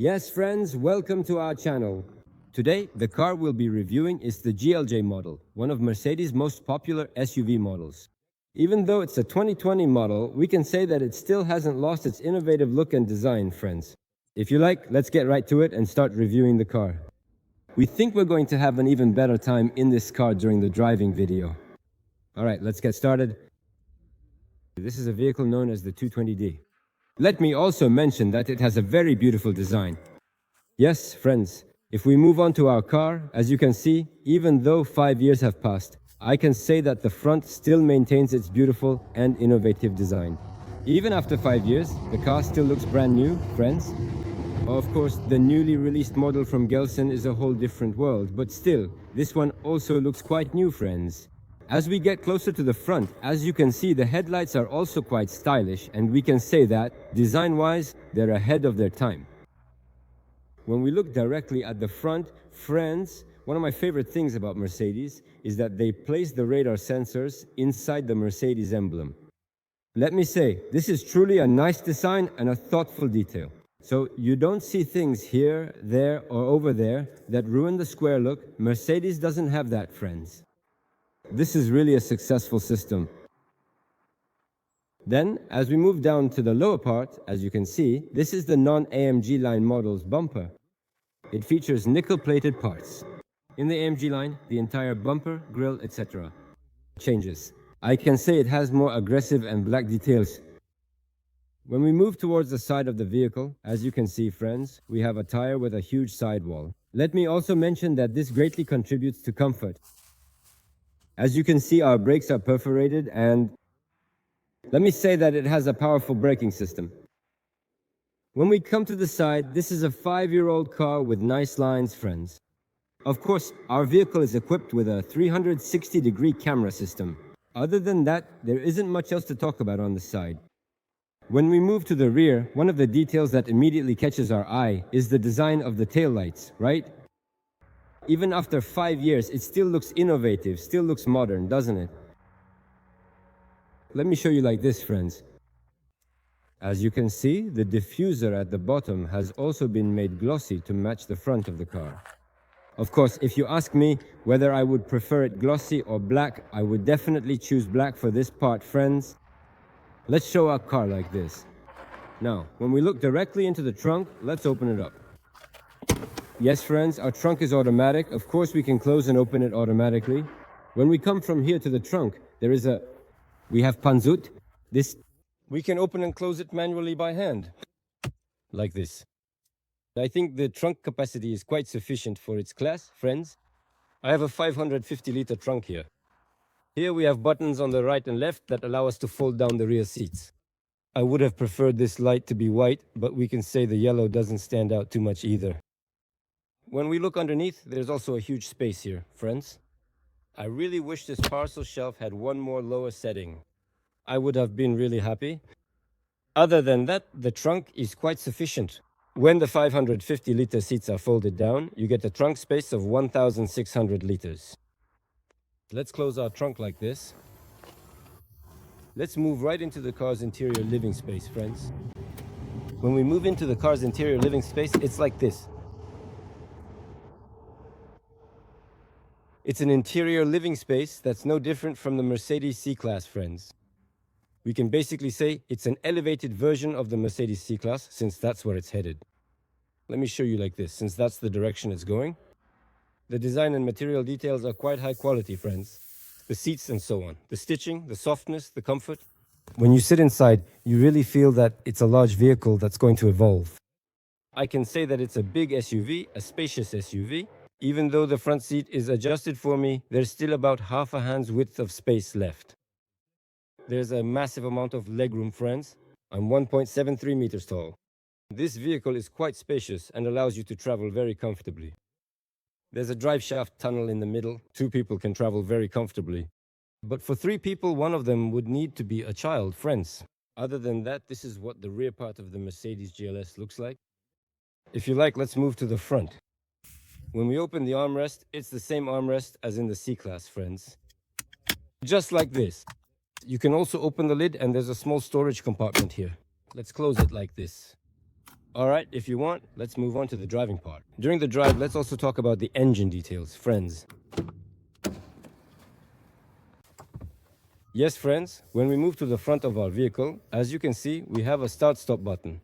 Yes, friends, welcome to our channel. Today, the car we'll be reviewing is the GLJ model, one of Mercedes' most popular SUV models. Even though it's a 2020 model, we can say that it still hasn't lost its innovative look and design, friends. If you like, let's get right to it and start reviewing the car. We think we're going to have an even better time in this car during the driving video. Alright, let's get started. This is a vehicle known as the 220d. Let me also mention that it has a very beautiful design. Yes, friends, if we move on to our car, as you can see, even though 5 years have passed, I can say that the front still maintains its beautiful and innovative design. Even after 5 years, the car still looks brand new, friends. Of course, the newly released model from GLC is a whole different world, but still, this one also looks quite new, friends. As we get closer to the front, as you can see, the headlights are also quite stylish, and we can say that, design-wise, they're ahead of their time. When we look directly at the front, friends, one of my favorite things about Mercedes is that they place the radar sensors inside the Mercedes emblem. Let me say, this is truly a nice design and a thoughtful detail. So you don't see things here, there, or over there that ruin the square look. Mercedes doesn't have that, friends. This is really a successful system. Then, as we move down to the lower part, as you can see, this is the non-AMG line model's bumper. It features nickel-plated parts. In the AMG line, the entire bumper, grille, etc. changes. I can say it has more aggressive and black details. When we move towards the side of the vehicle, as you can see, friends, we have a tire with a huge sidewall. Let me also mention that this greatly contributes to comfort. As you can see, our brakes are perforated, and let me say that it has a powerful braking system. When we come to the side, this is a 5-year-old car with nice lines, friends. Of course, our vehicle is equipped with a 360-degree camera system. Other than that, there isn't much else to talk about on the side. When we move to the rear, one of the details that immediately catches our eye is the design of the taillights, right? Even after 5 years, it still looks innovative, still looks modern, doesn't it? Let me show you like this, friends. As you can see, the diffuser at the bottom has also been made glossy to match the front of the car. Of course, if you ask me whether I would prefer it glossy or black, I would definitely choose black for this part, friends. Let's show our car like this. Now, when we look directly into the trunk, let's open it up. Yes, friends, our trunk is automatic. Of course, we can close and open it automatically. When we come from here to the trunk, we have panzut. We can open and close it manually by hand, like this. I think the trunk capacity is quite sufficient for its class, friends. I have a 550-liter trunk here. Here we have buttons on the right and left that allow us to fold down the rear seats. I would have preferred this light to be white, but we can say the yellow doesn't stand out too much either. When we look underneath, there's also a huge space here, friends. I really wish this parcel shelf had one more lower setting. I would have been really happy. Other than that, the trunk is quite sufficient. When the 550-liter seats are folded down, you get a trunk space of 1,600 liters. Let's close our trunk like this. Let's move right into the car's interior living space, friends. When we move into the car's interior living space, it's like this. It's an interior living space that's no different from the Mercedes C-Class, friends. We can basically say it's an elevated version of the Mercedes C-Class, since that's where it's headed. Let me show you like this, since that's the direction it's going. The design and material details are quite high quality, friends. The seats and so on. The stitching, the softness, the comfort. When you sit inside, you really feel that it's a large vehicle that's going to evolve. I can say that it's a big SUV, a spacious SUV. Even though the front seat is adjusted for me, there's still about half a hand's width of space left. There's a massive amount of legroom, friends. I'm 1.73 meters tall. This vehicle is quite spacious and allows you to travel very comfortably. There's a drive shaft tunnel in the middle. 2 people can travel very comfortably. But for 3 people, one of them would need to be a child, friends. Other than that, this is what the rear part of the Mercedes GLS looks like. If you like, let's move to the front. When we open the armrest, it's the same armrest as in the C-Class, friends. Just like this. You can also open the lid and there's a small storage compartment here. Let's close it like this. Alright, if you want, let's move on to the driving part. During the drive, let's also talk about the engine details, friends. Yes, friends, when we move to the front of our vehicle, as you can see, we have a start-stop button.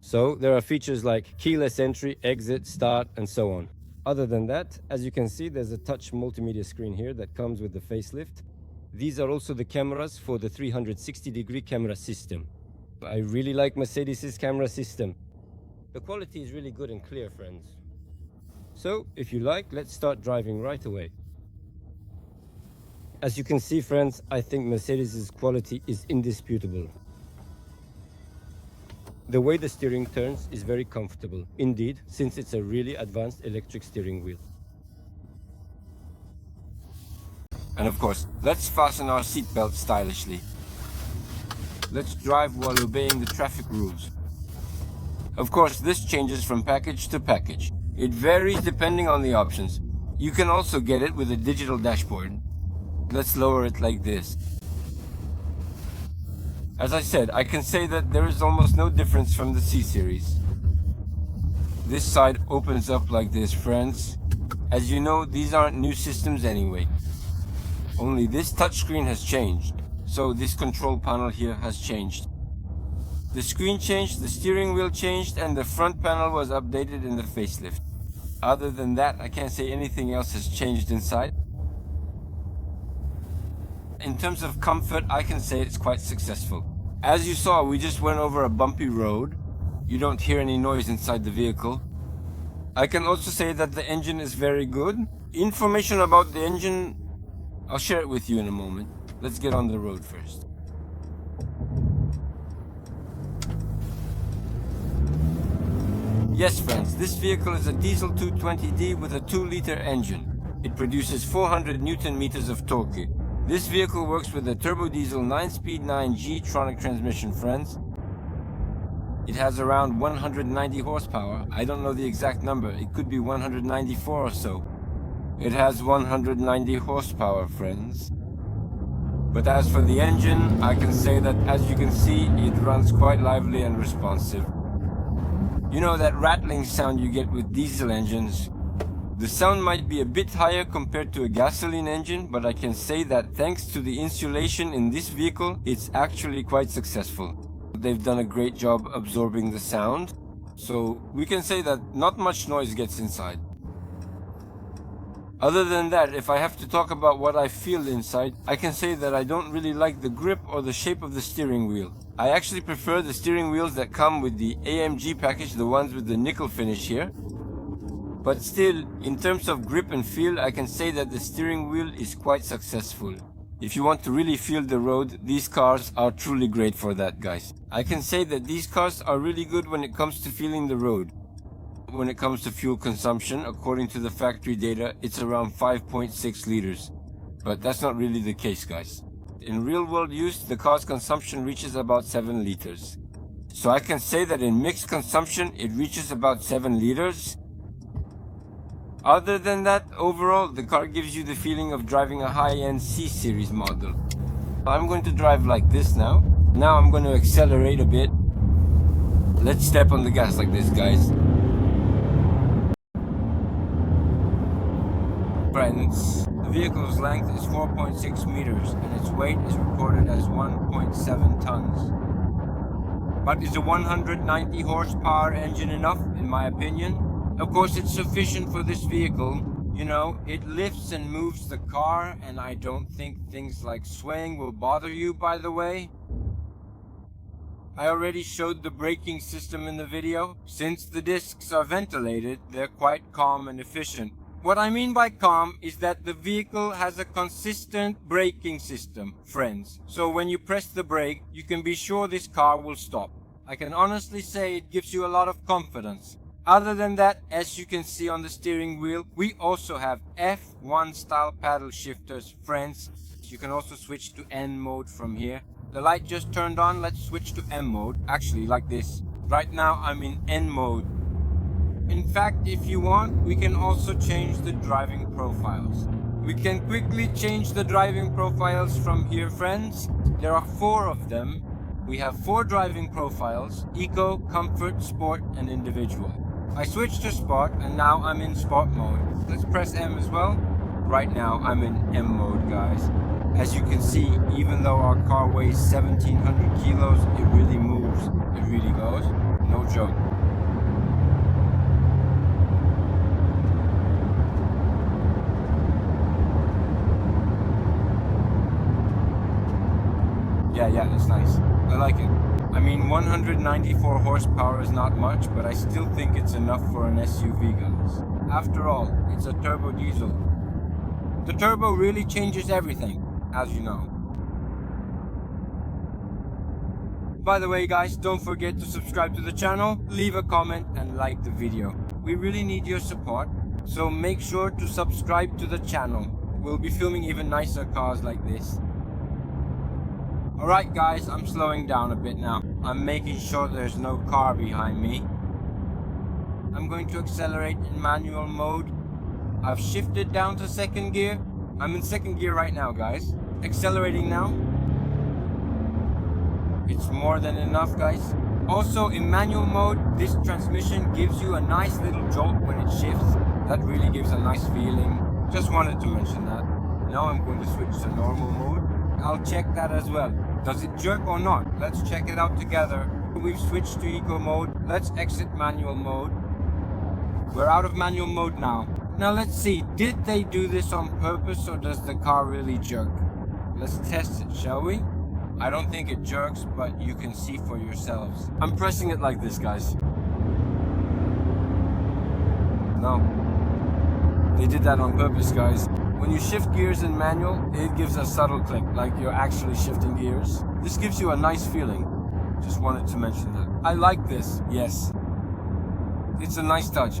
So there are features like keyless entry, exit, start, and so on. Other than that, as you can see, there's a touch multimedia screen here that comes with the facelift. These are also the cameras for the 360-degree camera system. I really like Mercedes' camera system. The quality is really good and clear, friends. So, if you like, let's start driving right away. As you can see, friends, I think Mercedes' quality is indisputable. The way the steering turns is very comfortable, indeed, since it's a really advanced electric steering wheel. And of course, let's fasten our seatbelt stylishly. Let's drive while obeying the traffic rules. Of course, this changes from package to package. It varies depending on the options. You can also get it with a digital dashboard. Let's lower it like this. As I said, I can say that there is almost no difference from the C-Series. This side opens up like this, friends. As you know, these aren't new systems anyway. Only this touchscreen has changed, so this control panel here has changed. The screen changed, the steering wheel changed, and the front panel was updated in the facelift. Other than that, I can't say anything else has changed inside. In terms of comfort, I can say it's quite successful. As you saw, we just went over a bumpy road. You don't hear any noise inside the vehicle. I can also say that the engine is very good. Information about the engine, I'll share it with you in a moment. Let's get on the road first. Yes, friends, this vehicle is a diesel 220d with a 2-liter engine. It produces 400 Newton meters of torque. This vehicle works with a turbo diesel 9-speed 9G tronic transmission, friends. It has around 190 horsepower. I don't know the exact number. It could be 194 or so. It has 190 horsepower, friends. But as for the engine, I can say that, as you can see, it runs quite lively and responsive. You know that rattling sound you get with diesel engines? The sound might be a bit higher compared to a gasoline engine, but I can say that thanks to the insulation in this vehicle, it's actually quite successful. They've done a great job absorbing the sound, so we can say that not much noise gets inside. Other than that, if I have to talk about what I feel inside, I can say that I don't really like the grip or the shape of the steering wheel. I actually prefer the steering wheels that come with the AMG package, the ones with the nickel finish here. But still, in terms of grip and feel, I can say that the steering wheel is quite successful. If you want to really feel the road, these cars are truly great for that, guys. I can say that these cars are really good when it comes to feeling the road. When it comes to fuel consumption, according to the factory data, it's around 5.6 liters. But that's not really the case, guys. In real-world use, the car's consumption reaches about 7 liters. So I can say that in mixed consumption, it reaches about 7 liters. Other than that, overall, the car gives you the feeling of driving a high-end C-Series model. I'm going to drive like this now. Now I'm going to accelerate a bit. Let's step on the gas like this, guys. Friends, the vehicle's length is 4.6 meters and its weight is reported as 1.7 tons. But is a 190 horsepower engine enough, in my opinion? Of course, it's sufficient for this vehicle. You know, it lifts and moves the car, and I don't think things like swaying will bother you, by the way. I already showed the braking system in the video. Since the discs are ventilated, they're quite calm and efficient. What I mean by calm is that the vehicle has a consistent braking system, friends. So when you press the brake, you can be sure this car will stop. I can honestly say it gives you a lot of confidence. Other than that, as you can see on the steering wheel, we also have F1 style paddle shifters, friends. You can also switch to N mode from here. The light just turned on, let's switch to M mode. Actually, like this. Right now I'm in N mode. In fact, if you want, we can also change the driving profiles. We can quickly change the driving profiles from here, friends. There are 4 of them. We have 4 driving profiles: Eco, Comfort, Sport, and Individual. I switched to Sport and now I'm in Sport mode. Let's press M as well. Right now I'm in M mode, guys. As you can see, even though our car weighs 1700 kilos, it really moves. It really goes. No joke. Yeah, it's nice. I like it. I mean, 194 horsepower is not much, but I still think it's enough for an SUV, guys. After all, it's a turbo diesel. The turbo really changes everything, as you know. By the way, guys, don't forget to subscribe to the channel, leave a comment, and like the video. We really need your support, so make sure to subscribe to the channel. We'll be filming even nicer cars like this. Alright guys, I'm slowing down a bit now. I'm making sure there's no car behind me. I'm going to accelerate in manual mode. I've shifted down to second gear. I'm in second gear right now, guys. Accelerating now. It's more than enough, guys. Also, in manual mode, this transmission gives you a nice little jolt when it shifts. That really gives a nice feeling. Just wanted to mention that. Now I'm going to switch to normal mode. I'll check that as well. Does it jerk or not? Let's check it out together. We've switched to eco mode. Let's exit manual mode. We're out of manual mode now. Now let's see, did they do this on purpose or does the car really jerk? Let's test it, shall we? I don't think it jerks, but you can see for yourselves. I'm pressing it like this, guys. No. They did that on purpose, guys. When you shift gears in manual, it gives a subtle click, like you're actually shifting gears. This gives you a nice feeling. Just wanted to mention that. I like this, yes. It's a nice touch.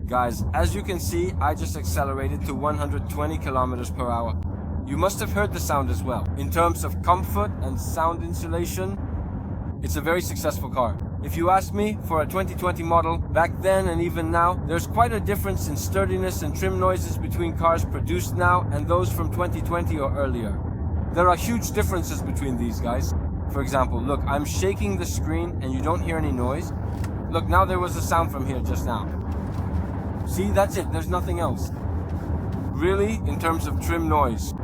Guys, as you can see, I just accelerated to 120 kilometers per hour. You must have heard the sound as well. In terms of comfort and sound insulation, it's a very successful car. If you ask me, for a 2020 model, back then and even now, there's quite a difference in sturdiness and trim noises between cars produced now and those from 2020 or earlier. There are huge differences between these guys. For example, look, I'm shaking the screen and you don't hear any noise. Look, now there was a sound from here just now. See, that's it, there's nothing else. Really, in terms of trim noise.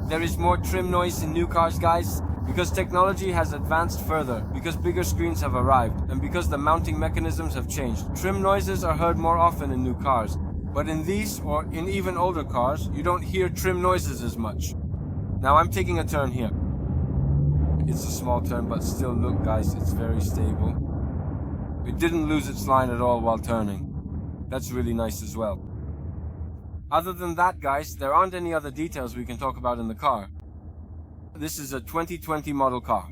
There is more trim noise in new cars, guys. Because technology has advanced further, because bigger screens have arrived, and because the mounting mechanisms have changed, trim noises are heard more often in new cars. But in these, or in even older cars, you don't hear trim noises as much. Now I'm taking a turn here. It's a small turn, but still look guys, it's very stable. It didn't lose its line at all while turning. That's really nice as well. Other than that, guys, there aren't any other details we can talk about in the car. This is a 2020 model car.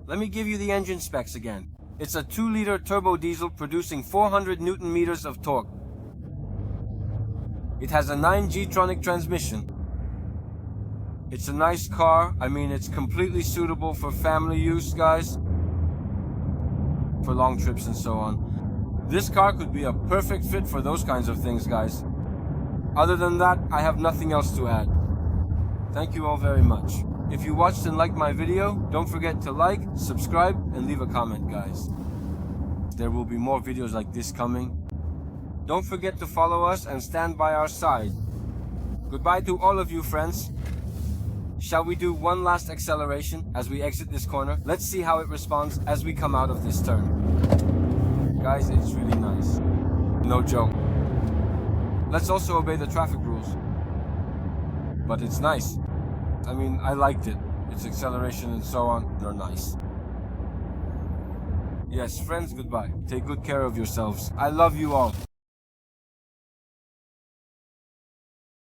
Let me give you the engine specs again. It's a 2-liter turbo diesel producing 400 Newton meters of torque. It has a 9G-tronic transmission. It's a nice car. I mean, it's completely suitable for family use, guys. For long trips and so on. This car could be a perfect fit for those kinds of things, guys. Other than that, I have nothing else to add. Thank you all very much. If you watched and liked my video, don't forget to like, subscribe, and leave a comment, guys. There will be more videos like this coming. Don't forget to follow us and stand by our side. Goodbye to all of you, friends. Shall we do one last acceleration as we exit this corner? Let's see how it responds as we come out of this turn. Guys, it's really nice. No joke. Let's also obey the traffic rules. But it's nice. I mean, I liked it. Its acceleration and so on, they're nice. Yes, friends, goodbye. Take good care of yourselves. I love you all.